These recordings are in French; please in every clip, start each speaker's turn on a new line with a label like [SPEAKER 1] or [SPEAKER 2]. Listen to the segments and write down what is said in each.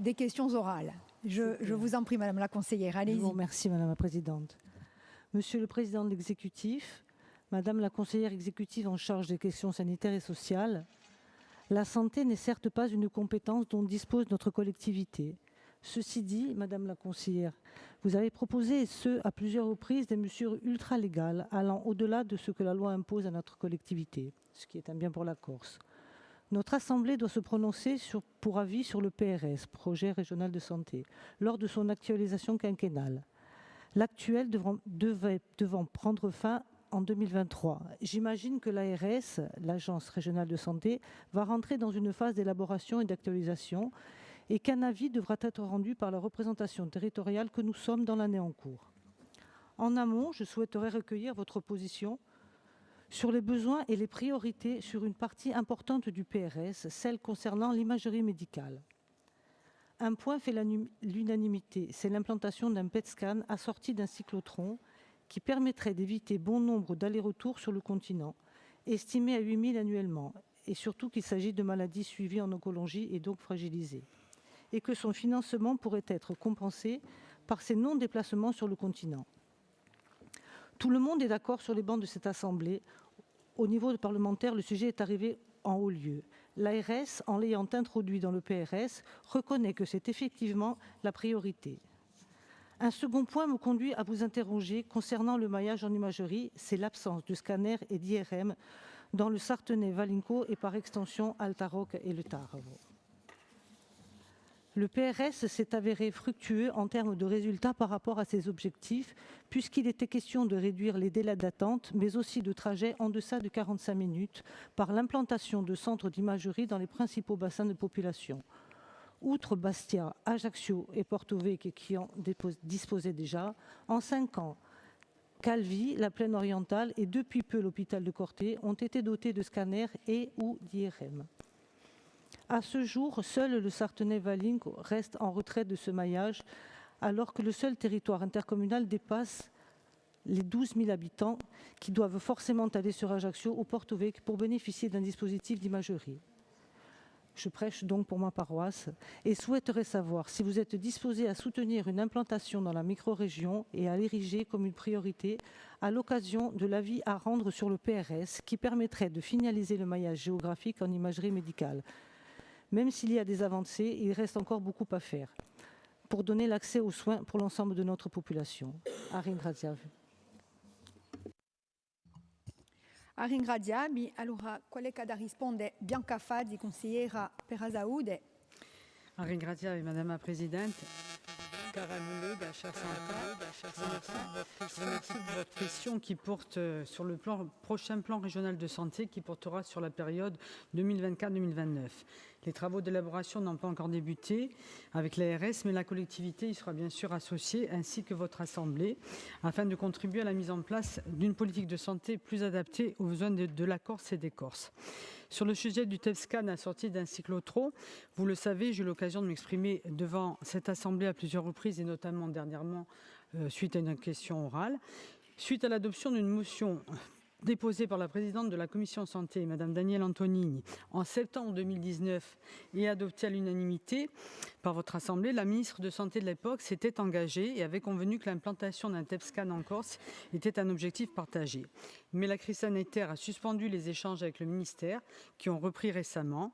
[SPEAKER 1] Des questions orales. Je vous en prie, Madame la conseillère, allez-y.
[SPEAKER 2] Merci, Madame la Présidente. Monsieur le Président de l'Exécutif, Madame la conseillère exécutive en charge des questions sanitaires et sociales, la santé n'est certes pas une compétence dont dispose notre collectivité. Ceci dit, Madame la conseillère, vous avez proposé, et ce, à plusieurs reprises, des mesures ultra-légales allant au-delà de ce que la loi impose à notre collectivité, ce qui est un bien pour la Corse. Notre Assemblée doit se prononcer pour avis sur le PRS, Projet régional de santé, lors de son actualisation quinquennale. L'actuel devant prendre fin en 2023. J'imagine que l'ARS, l'Agence régionale de santé, va rentrer dans une phase d'élaboration et d'actualisation et qu'un avis devra être rendu par la représentation territoriale que nous sommes dans l'année en cours. En amont, je souhaiterais recueillir votre position sur les besoins et les priorités sur une partie importante du PRS, celle concernant l'imagerie médicale. Un point fait l'unanimité, c'est l'implantation d'un PET-scan assorti d'un cyclotron qui permettrait d'éviter bon nombre d'allers-retours sur le continent, estimé à 8 000 annuellement, et surtout qu'il s'agit de maladies suivies en oncologie et donc fragilisées, et que son financement pourrait être compensé par ces non-déplacements sur le continent. Tout le monde est d'accord sur les bancs de cette Assemblée. Au niveau parlementaire, le sujet est arrivé en haut lieu. L'ARS, en l'ayant introduit dans le PRS, reconnaît que c'est effectivement la priorité. Un second point me conduit à vous interroger concernant le maillage en imagerie, c'est l'absence de scanner et d'IRM dans le Sartenay-Valinco et par extension Altaroc et le Taravo. Le PRS s'est avéré fructueux en termes de résultats par rapport à ses objectifs, puisqu'il était question de réduire les délais d'attente, mais aussi de trajets en deçà de 45 minutes, par l'implantation de centres d'imagerie dans les principaux bassins de population. Outre Bastia, Ajaccio et Porto Vecchio qui en disposaient déjà, en 5 ans, Calvi, la plaine orientale et depuis peu l'hôpital de Corté ont été dotés de scanners et ou d'IRM. À ce jour, seul le Sartenay-Valinco reste en retrait de ce maillage, alors que le seul territoire intercommunal dépasse les 12 000 habitants qui doivent forcément aller sur Ajaccio ou Porto Vecchio pour bénéficier d'un dispositif d'imagerie. Je prêche donc pour ma paroisse et souhaiterais savoir si vous êtes disposé à soutenir une implantation dans la micro-région et à l'ériger comme une priorité à l'occasion de l'avis à rendre sur le PRS qui permettrait de finaliser le maillage géographique en imagerie médicale. Même s'il y a des avancées, il reste encore beaucoup à faire pour donner l'accès aux soins pour l'ensemble de notre population. A ringraziarvi.
[SPEAKER 1] A ringraziarvi. Allora, collega da risponde Bianca Fazzi, consigliera per Asaude.
[SPEAKER 3] A ringraziarvi, Madame la Présidente. Caramouleux, d'achat je remercie de votre question qui porte sur le prochain plan régional de santé qui portera sur la période 2024-2029. Les travaux d'élaboration n'ont pas encore débuté avec l'ARS, mais la collectivité y sera bien sûr associée, ainsi que votre Assemblée, afin de contribuer à la mise en place d'une politique de santé plus adaptée aux besoins de la Corse et des Corses. Sur le sujet du TEP-scan assorti d'un cyclotron, vous le savez, j'ai eu l'occasion de m'exprimer devant cette Assemblée à plusieurs reprises et notamment dernièrement suite à une question orale. Suite à l'adoption d'une motion déposée par la présidente de la commission santé, Madame Danielle Antonini, en septembre 2019 et adoptée à l'unanimité par votre Assemblée, la ministre de Santé de l'époque s'était engagée et avait convenu que l'implantation d'un TEP-scan en Corse était un objectif partagé. Mais la crise sanitaire a suspendu les échanges avec le ministère, qui ont repris récemment.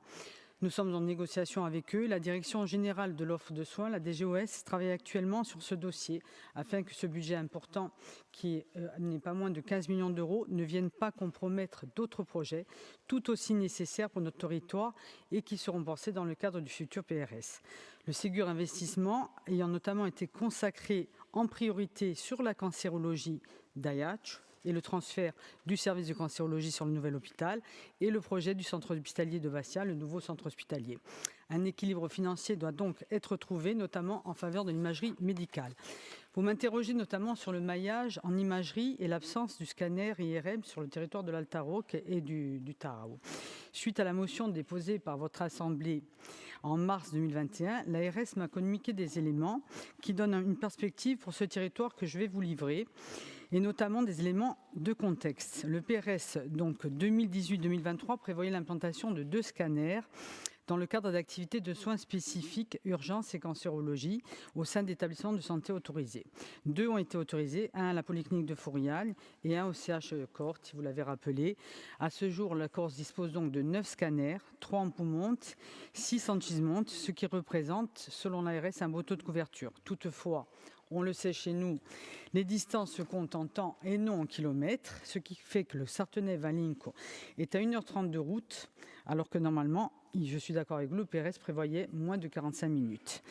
[SPEAKER 3] Nous sommes en négociation avec eux. La Direction générale de l'offre de soins, la DGOS, travaille actuellement sur ce dossier afin que ce budget important, qui n'est pas moins de 15 millions d'euros, ne vienne pas compromettre d'autres projets tout aussi nécessaires pour notre territoire et qui seront pensés dans le cadre du futur PRS. Le Ségur Investissement ayant notamment été consacré en priorité sur la cancérologie d'Ajaccio, et le transfert du service de cancérologie sur le nouvel hôpital et le projet du centre hospitalier de Bastia, le nouveau centre hospitalier. Un équilibre financier doit donc être trouvé, notamment en faveur de l'imagerie médicale. Vous m'interrogez notamment sur le maillage en imagerie et l'absence du scanner IRM sur le territoire de l'Altaroc et du Tarao. Suite à la motion déposée par votre Assemblée en mars 2021, l'ARS m'a communiqué des éléments qui donnent une perspective pour ce territoire que je vais vous livrer, et notamment des éléments de contexte. Le PRS, donc 2018-2023, prévoyait l'implantation de 2 scanners dans le cadre d'activités de soins spécifiques, urgences et cancérologie au sein d'établissements de santé autorisés. 2 ont été autorisés, un à la Polyclinique de Fourial et un au CH Corte, si vous l'avez rappelé. À ce jour, la Corse dispose donc de 9 scanners, 3 en poumonte, 6 en chismonte, ce qui représente, selon l'ARS, un beau taux de couverture. Toutefois, on le sait chez nous, les distances se comptent en temps et non en kilomètres, ce qui fait que le Sartenay-Valinco est à 1h30 de route, alors que normalement, je suis d'accord avec vous, le PRS prévoyait moins de 45 minutes.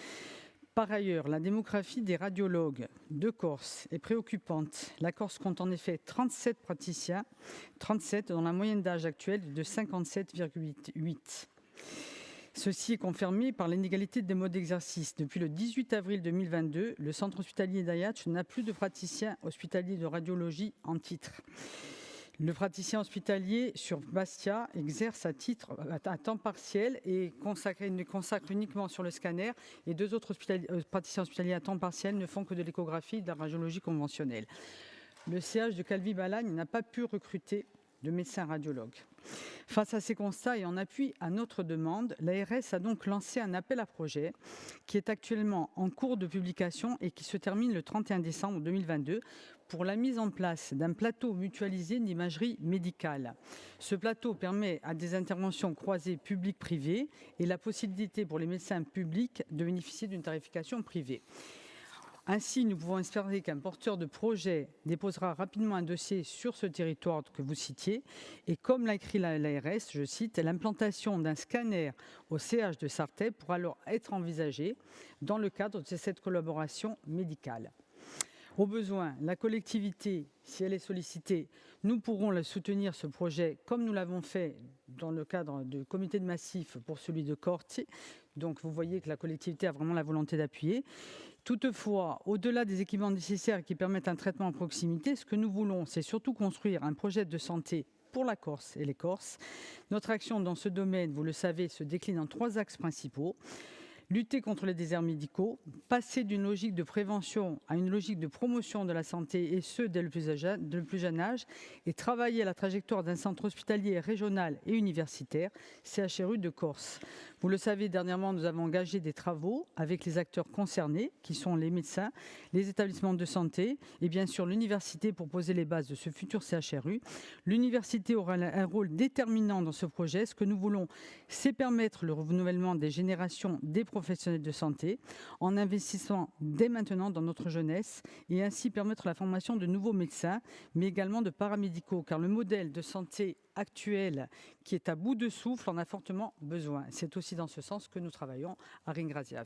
[SPEAKER 3] Par ailleurs, la démographie des radiologues de Corse est préoccupante. La Corse compte en effet 37 praticiens, 37 dont la moyenne d'âge actuelle est de 57,8. Ceci est confirmé par l'inégalité des modes d'exercice. Depuis le 18 avril 2022, le centre hospitalier d'Ayatch n'a plus de praticien hospitalier de radiologie en titre. Le praticien hospitalier sur Bastia exerce à temps partiel et consacre uniquement sur le scanner, et 2 autres praticiens hospitaliers à temps partiel ne font que de l'échographie et de la radiologie conventionnelle. Le CH de Calvi-Balagne n'a pas pu recruter de médecins radiologues. Face à ces constats et en appui à notre demande, l'ARS a donc lancé un appel à projet qui est actuellement en cours de publication et qui se termine le 31 décembre 2022 pour la mise en place d'un plateau mutualisé d'imagerie médicale. Ce plateau permet à des interventions croisées publiques-privées et la possibilité pour les médecins publics de bénéficier d'une tarification privée. Ainsi, nous pouvons espérer qu'un porteur de projet déposera rapidement un dossier sur ce territoire que vous citiez. Et comme l'a écrit l'ARS, je cite, « l'implantation d'un scanner au CH de Sarthe pourra alors être envisagée dans le cadre de cette collaboration médicale. » Au besoin, la collectivité, si elle est sollicitée, nous pourrons soutenir ce projet comme nous l'avons fait dans le cadre du comité de massif pour celui de Corte. Donc vous voyez que la collectivité a vraiment la volonté d'appuyer. Toutefois, au-delà des équipements nécessaires qui permettent un traitement à proximité, ce que nous voulons, c'est surtout construire un projet de santé pour la Corse et les Corses. Notre action dans ce domaine, vous le savez, se décline en 3 axes principaux. Lutter contre les déserts médicaux, passer d'une logique de prévention à une logique de promotion de la santé, et ce, dès le plus jeune âge, et travailler à la trajectoire d'un centre hospitalier régional et universitaire, CHRU de Corse. Vous le savez, dernièrement, nous avons engagé des travaux avec les acteurs concernés, qui sont les médecins, les établissements de santé et bien sûr l'université pour poser les bases de ce futur CHRU. L'université aura un rôle déterminant dans ce projet. Ce que nous voulons, c'est permettre le renouvellement des générations des professionnels de santé en investissant dès maintenant dans notre jeunesse et ainsi permettre la formation de nouveaux médecins, mais également de paramédicaux, car le modèle de santé actuel qui est à bout de souffle en a fortement besoin. C'est aussi dans ce sens que nous travaillons à Ringrazia.